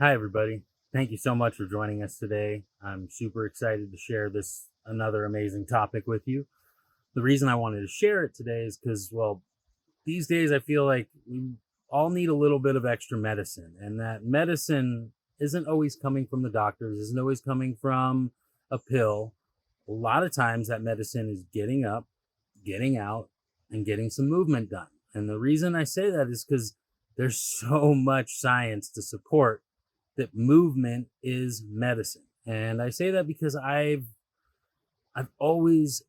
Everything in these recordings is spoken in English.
Hi, everybody. Thank you so much for joining us today. I'm super excited to share this another amazing topic with you. The reason I wanted to share it today is because, well, these days I feel like we all need a little bit of extra medicine, and that medicine isn't always coming from the doctors, isn't always coming from a pill. A lot of times that medicine is getting up, getting out, and getting some movement done. And the reason I say that is because there's so much science to support that movement is medicine. And I say that because I've always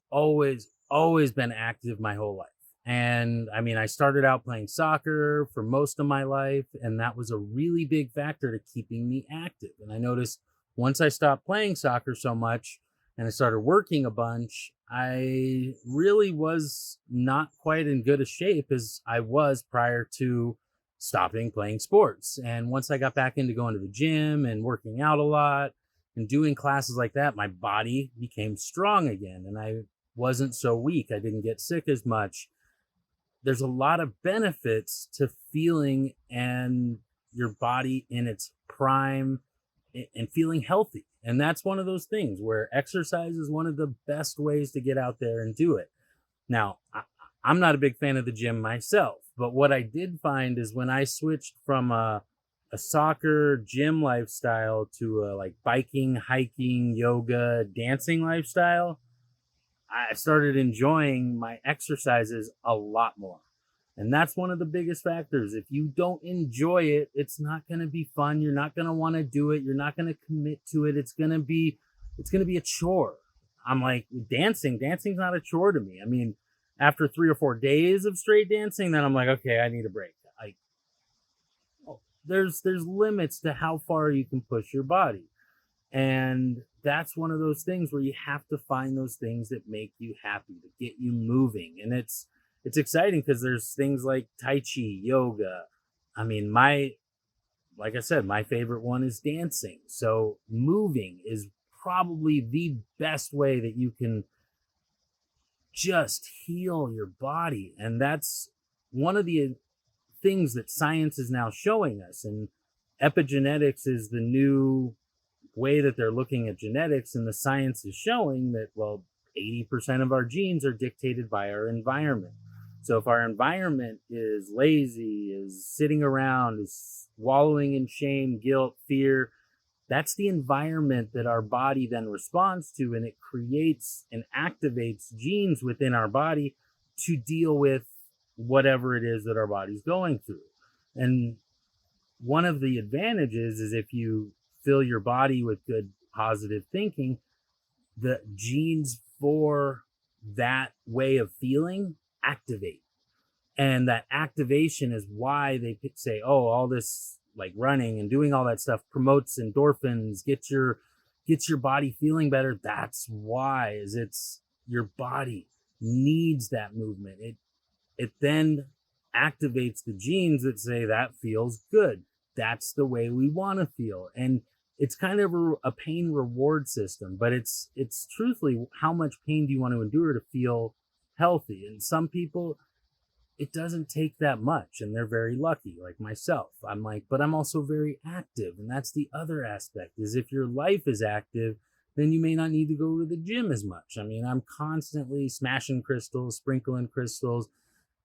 been active my whole life. And I mean, I started out playing soccer for most of my life, and that was a really big factor to keeping me active. And I noticed once I stopped playing soccer so much and I started working a bunch, I really was not quite in good a shape as I was prior to stopping playing sports. And once I got back into going to the gym and working out a lot, and doing classes like that, my body became strong again and I wasn't so weak. I didn't get sick as much. There's a lot of benefits to feeling and your body in its prime and feeling healthy. And that's one of those things where exercise is one of the best ways to get out there and do it. Now, I'm not a big fan of the gym myself, but what I did find is when I switched from a soccer gym lifestyle to a like biking, hiking, yoga, dancing lifestyle, I started enjoying my exercises a lot more. And that's one of the biggest factors. If you don't enjoy it, it's not going to be fun. You're not going to want to do it. You're not going to commit to it. It's going to be a chore. I'm like dancing's not a chore to me. I mean, after 3 or 4 days of straight dancing, then I'm like, okay, I need a break. I there's limits to how far you can push your body. And that's one of those things where you have to find those things that make you happy, to get you moving. And it's exciting because there's things like Tai Chi, yoga. I mean, my like I said, my favorite one is dancing. So moving is probably the best way that you can just heal your body. And that's one of the things that science is now showing us. And epigenetics is the new way that they're looking at genetics, and the science is showing that, well, 80% of our genes are dictated by our environment. So if our environment is lazy, is sitting around, is wallowing in shame, guilt, fear, that's the environment that our body then responds to, and it creates and activates genes within our body to deal with whatever it is that our body's going through. And one of the advantages is if you fill your body with good positive thinking, the genes for that way of feeling activate. And that activation is why they say, oh, all this like running and doing all that stuff promotes endorphins, gets your body feeling better. That's why is it's your body needs that movement. It then activates the genes that say that feels good. That's the way we want to feel. And it's kind of a pain reward system, but it's truthfully how much pain do you want to endure to feel healthy? And some people it doesn't take that much and they're very lucky like myself. I'm like, but I'm also very active, and that's the other aspect is if your life is active, then you may not need to go to the gym as much. I mean, I'm constantly smashing crystals, sprinkling crystals,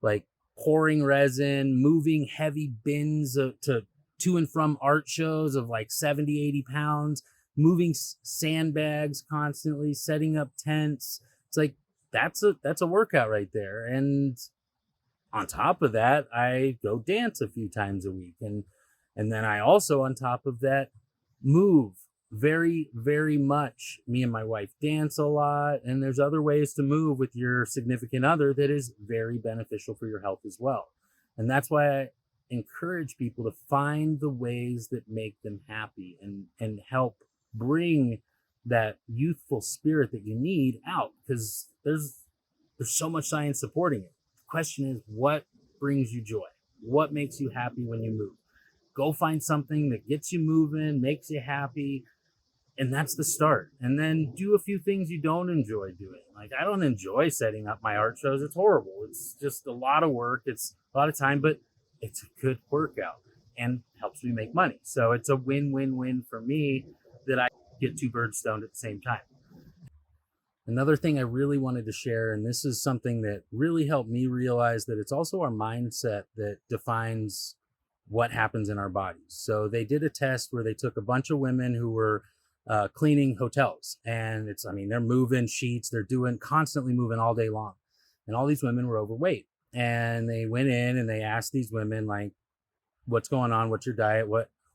like pouring resin, moving heavy bins to and from art shows of like 70, 80 pounds, moving sandbags constantly, setting up tents. It's like that's a workout right there. And on top of that, I go dance a few times a week. And then I also on top of that move very, very much. Me and my wife dance a lot, and there's other ways to move with your significant other that is very beneficial for your health as well. And that's why I encourage people to find the ways that make them happy and help bring that youthful spirit that you need out, because there's so much science supporting it. The question is, what brings you joy? What makes you happy when you move? Go find something that gets you moving, makes you happy, and that's the start. And then do a few things you don't enjoy doing. Like, I don't enjoy setting up my art shows. It's horrible. It's just a lot of work. It's a lot of time, but it's a good workout. and helps me make money. So it's a win-win-win for me that I get two birds stoned at the same time. Another thing I really wanted to share, and this is something that really helped me realize that it's also our mindset that defines what happens in our bodies. So they did a test where they took a bunch of women who were cleaning hotels, and I mean, they're moving sheets, they're constantly moving all day long, and all these women were overweight. And they went in and they asked these women, like, what's going on, what's your diet,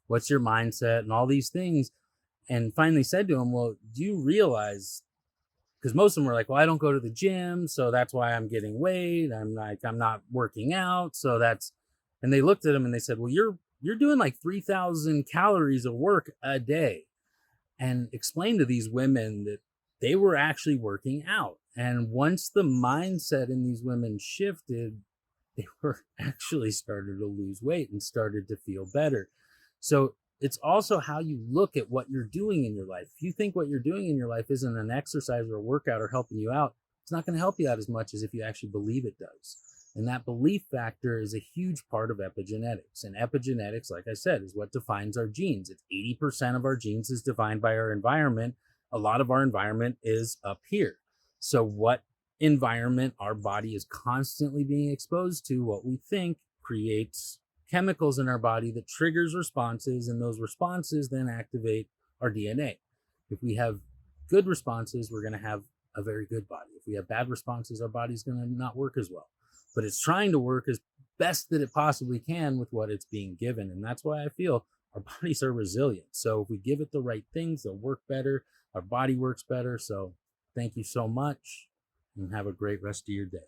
what's your mindset, and all these things, and finally said to them, well, do you realize, because most of them were like, well, I don't go to the gym, so that's why I'm getting weight. I'm not working out, so that's. And they looked at him and they said, well, you're doing like 3,000 calories of work a day, and explained to these women that they were actually working out. And once the mindset in these women shifted, they were actually started to lose weight and started to feel better. So it's also how you look at what you're doing in your life. If you think what you're doing in your life isn't an exercise or a workout or helping you out, it's not going to help you out as much as if you actually believe it does. And that belief factor is a huge part of epigenetics. And epigenetics, like I said, is what defines our genes. It's 80% of our genes is defined by our environment. A lot of our environment is up here. So what environment our body is constantly being exposed to, what we think, creates chemicals in our body that triggers responses, and those responses then activate our DNA. If we have good responses, we're going to have a very good body. If we have bad responses, our body's going to not work as well. But it's trying to work as best that it possibly can with what it's being given. And that's why I feel our bodies are resilient. So if we give it the right things, they'll work better. Our body works better. So thank you so much, and have a great rest of your day.